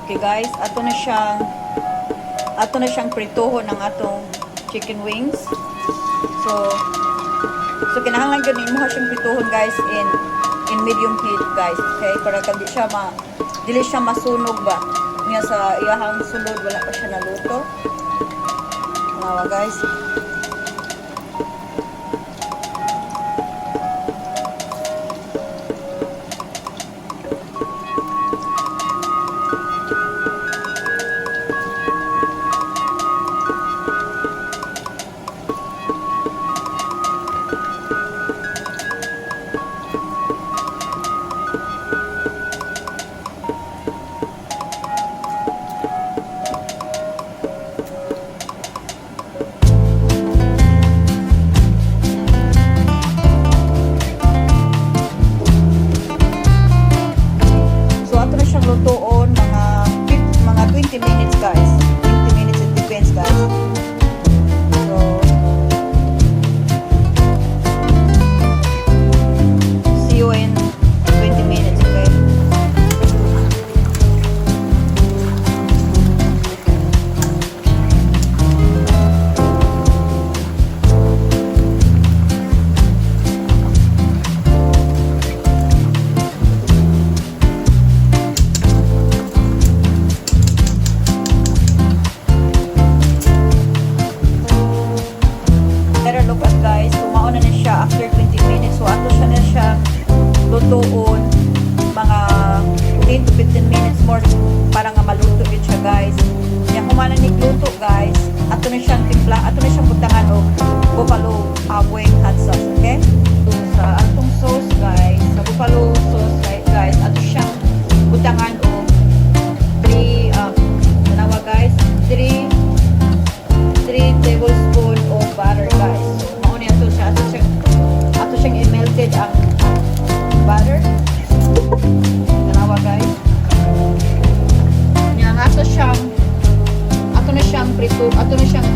Okay guys, ato na siyang prituhon ng atong chicken wings. So kinahanglan gyud nimo siyang prituhon guys in medium heat guys. Okay, para dili siya masunog ba. Nga sa iyahang sulod wala pa siya naluto. Nawa guys. Lutoon mga 20 minutes guys. 20 minutes, it depends guys. So see you in 20 minutes, okay? After 20 minutes, so ato siya na siya lutoon mga 10 to 15 minutes more para nga maluto yun siya guys. Kaya kung man nagluto guys, ato na siyang timpla, ato na siyang butangan o buffalo wing hot sauce, okay? So sa atong sauce guys, sa buffalo sauce guys, ato siyang butangan o 3 tanawa guys, 3 tablespoon of butter guys. So mauni ato siyang i-melted ang butter. Tanawa guys. Yan, ato na siyang prito, ato na siyang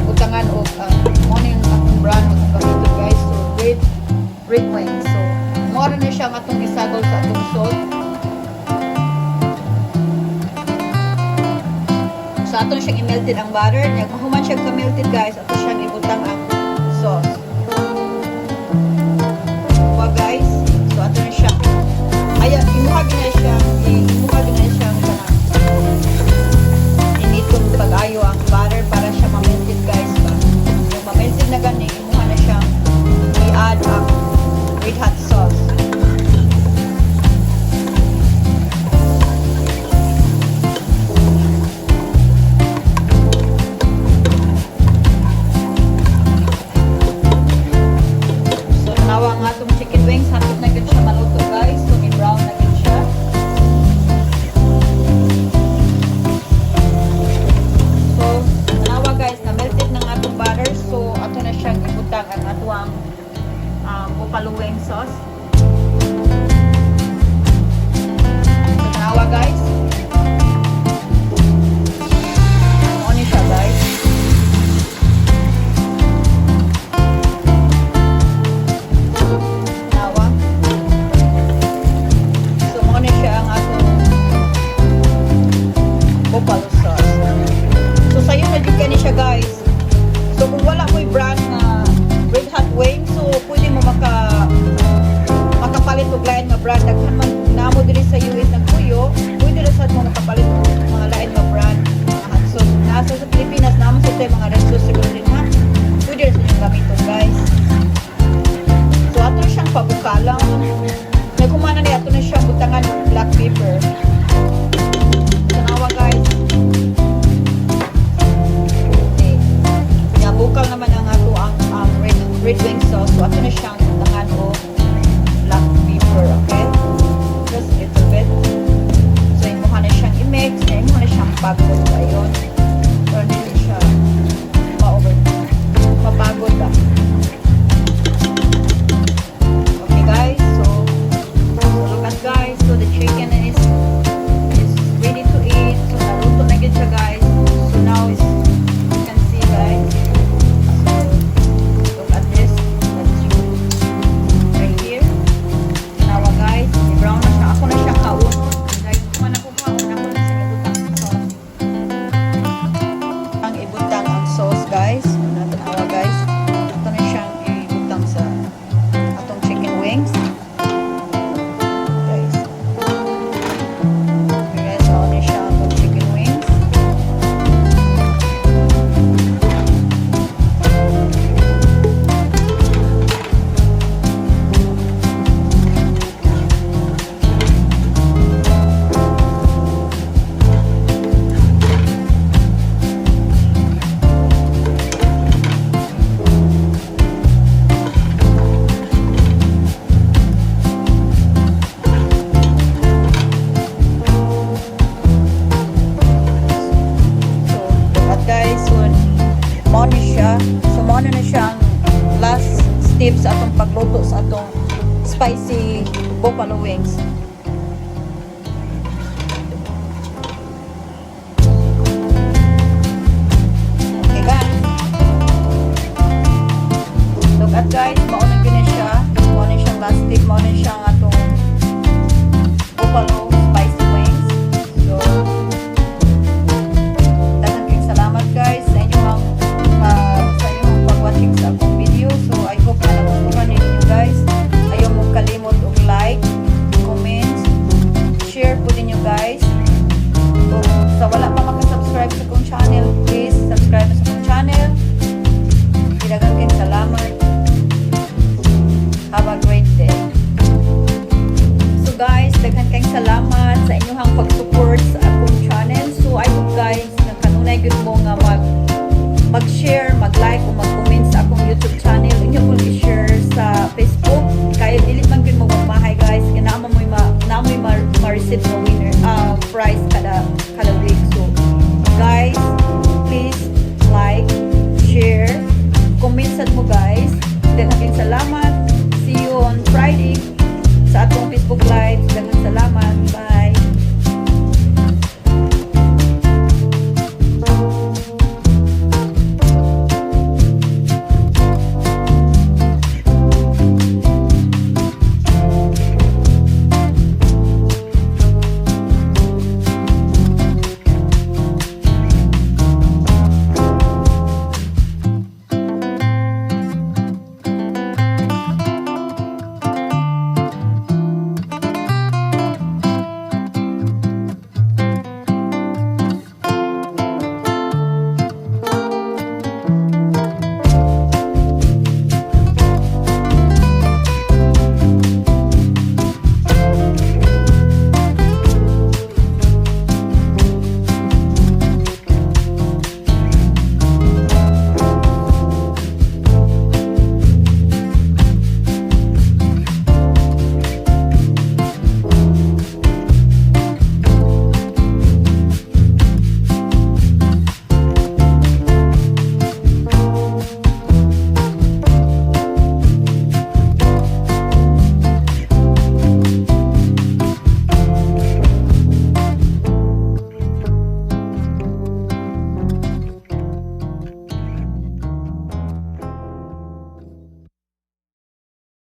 butangan o morning akong brand akong gamito guys. So red wine. So mora na siyang atong isagol sa atong salt. So ato na siyang i-melted ang butter. Yan, kung human siyang ka-melted guys, ato siyang ibutang ang sauce. Guys, so ato na siya. Ayan, imuhag na siya initong pag-ayo ang butter para siya ma-melted guys ba. Yung ma-melted na gani, imuha na siya i-add ang red hot sauce. Wings, hapit na gud siya maluto guys. So, i-brown na gud siya. So, tanawa guys, na-melted ng atong butter. So, ato na siyang ibutang ang atuang buffalo wing sauce. So, tanawa guys. Ano siya guys. Buffalo sauce. So sayo na din kani siya guys. So kung wala mo'y brand na red hot wing, so pwede mo makapalit og lain nga brand. Daghan man namo diri sa US ng kuyo, pwede ra sad mo makapalit og mga lain nga brand, mga hot sauce. Nasa sa Pilipinas namo sa tay mga red sauce siguro din ha. Pwede ra sa inyong gamiton guys. So ato na siyang pabukalang. Nagkumana ni ato na siyang butangan ng black pepper. Tanawa guys. Okay. Bukal naman ang ato ang red wing sauce. So ato na siyang butangan o black pepper, okay? Just a little bit. So imuha na siyang i-mix, imuha na siyang pagod ayon. So hindi siya mapagod ba. Okay guys, so look at guys. So the chicken is ready to eat. So naluto na gid siya guys. So now is you can see guys. So look at this. magluto sa atong spicy buffalo wings. Okay guys, look at guys, maunang gina siya, maunang siyang lastik, maunang siyang atong buffalo spicy wings. So daghang kayong salamat guys sa inyong pag-watching sa akong video. So I hope na nagustuhan ninyo guys. Ayaw mo kalimot og like, comment, share po ninyo guys. So sa wala pa maka-subscribe sa akong channel, please subscribe sa akong channel. Daghang kayong salamat. Have a great day. So guys, daghang kayong salamat sa inyong pag-support sa akong channel. So I hope guys na kanunay gyud mo nga mag-share, mag-like o mag-comment sa akong YouTube channel. Inyo po i-share sa Facebook. Kaya dili man gyud mo magmahay guys. Kaya naamoy ma-receive na winner prize kada week. So guys, please like, share, comment sad mo guys. Then again, salamat. See you on Friday sa atong Facebook Live.